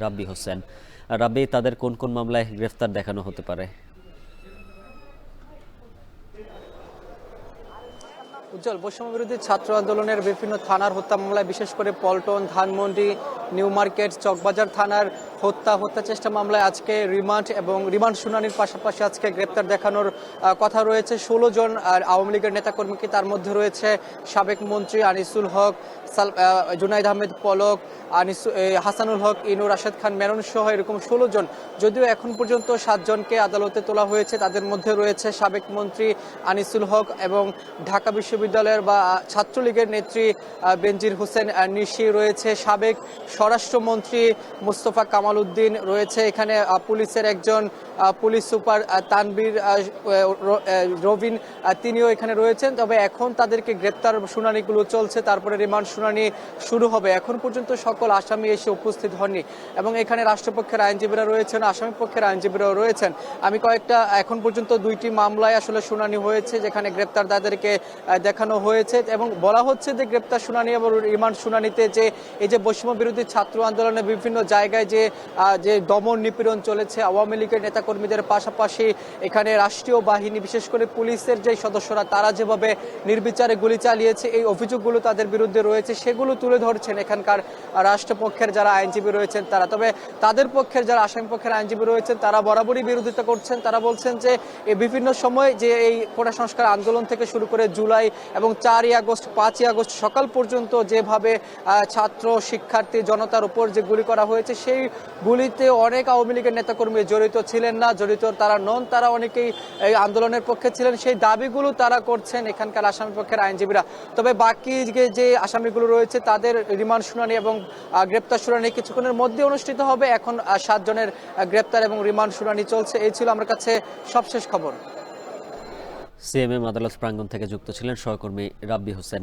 রাব্বি হোসেন। রাব্বি, তাদের কোন কোন মামলায় গ্রেফতার দেখানো হতে পারে? উজ্জ্বল, বৈষম্য বিরোধী ছাত্র আন্দোলনের বিভিন্ন থানার হত্যা মামলায় বিশেষ করে পল্টন, ধানমন্ডি, নিউ মার্কেট, চকবাজার থানার হত্যা চেষ্টা মামলায় আজকে রিমান্ড শুনানির পাশাপাশি আজকে গ্রেপ্তার দেখানোর কথা রয়েছে 16 জন আওয়ামী লীগের নেতাকর্মীকে। তার মধ্যে রয়েছে সাবেক মন্ত্রী আনিসুল হক, জুনাইদ আহমেদ পলক, হাসানুল হক, ইনু, রাশেদ খান মেনন সহ এরকম 16 জন। যদিও এখন পর্যন্ত 7 জনকে আদালতে তোলা হয়েছে। তাদের মধ্যে রয়েছে সাবেক মন্ত্রী আনিসুল হক এবং ঢাকা বিশ্ববিদ্যালয়ের বা ছাত্রলীগের নেত্রী বেনজির হোসেন নিশি, রয়েছে সাবেক স্বরাষ্ট্রমন্ত্রী মোস্তফা কামাল উদ্দিন, রয়েছে এখানে পুলিশের একজন পুলিশ সুপার তানবীর রবিন, তিনিও এখানে রয়েছেন। তবে এখন তাদেরকে গ্রেপ্তার শুনানিগুলো চলছে, তারপরে রিমান্ড শুনানি শুরু হবে। এখন পর্যন্ত সকল আসামি এসে উপস্থিত হননি এবং এখানে রাষ্ট্রপক্ষের আইনজীবীরা রয়েছেন, আসামি পক্ষের আইনজীবীরাও রয়েছেন। আমি এখন পর্যন্ত 2টি মামলায় আসলে শুনানি হয়েছে, যেখানে গ্রেপ্তার তাদেরকে দেখানো হয়েছে এবং বলা হচ্ছে যে গ্রেপ্তার শুনানি এবং রিমান্ড শুনানিতে যে এই যে বৈষম্য বিরোধী ছাত্র আন্দোলনের বিভিন্ন জায়গায় যে দমন নিপীড়ন চলেছে আওয়ামী লীগের নেতাকর্মীদের পাশাপাশি এখানে রাষ্ট্রীয় বাহিনী বিশেষ করে পুলিশের যে সদস্যরা তারা যেভাবে নির্বিচারে গুলি চালিয়েছে, এই অভিযোগগুলো তাদের বিরুদ্ধে রয়েছে, সেগুলো তুলে ধরছেন এখানকার রাষ্ট্রপক্ষের যারা আইনজীবী রয়েছেন তারা। তবে তাদের পক্ষের যারা আসামি পক্ষের আইনজীবী রয়েছেন তারা বরাবরই বিরোধিতা করছেন। তারা বলছেন যে এই বিভিন্ন সময় যে এই কোটা সংস্কার আন্দোলন থেকে শুরু করে জুলাই এবং 4ই আগস্ট 5ই আগস্ট সকাল পর্যন্ত যেভাবে ছাত্র শিক্ষার্থী জনতার উপর যে গুলি করা হয়েছে, সেই গুলিতে অনেক আওয়ামী লীগের নেতাকর্মী জড়িত ছিলেন না, জড়িত তারা নন, তারা অনেকেই এই আন্দোলনের পক্ষে ছিলেন। সেই দাবিগুলো তারা করছেন এখানকার আসামি পক্ষের আইনজীবীরা। তবে বাকি যে আসামিগুলো রয়েছে তাদের রিমান্ড শুনানি এবং গ্রেপ্তার শুনানি কিছুক্ষণের মধ্যে অনুষ্ঠিত হবে। এখন 7 জনের গ্রেপ্তার এবং রিমান্ড শুনানি চলছে। এই ছিল আমার কাছে সবশেষ খবর। সিএমএম আদালত প্রাঙ্গণ থেকে যুক্ত ছিলেন সহকর্মী রাব্বি হোসেন।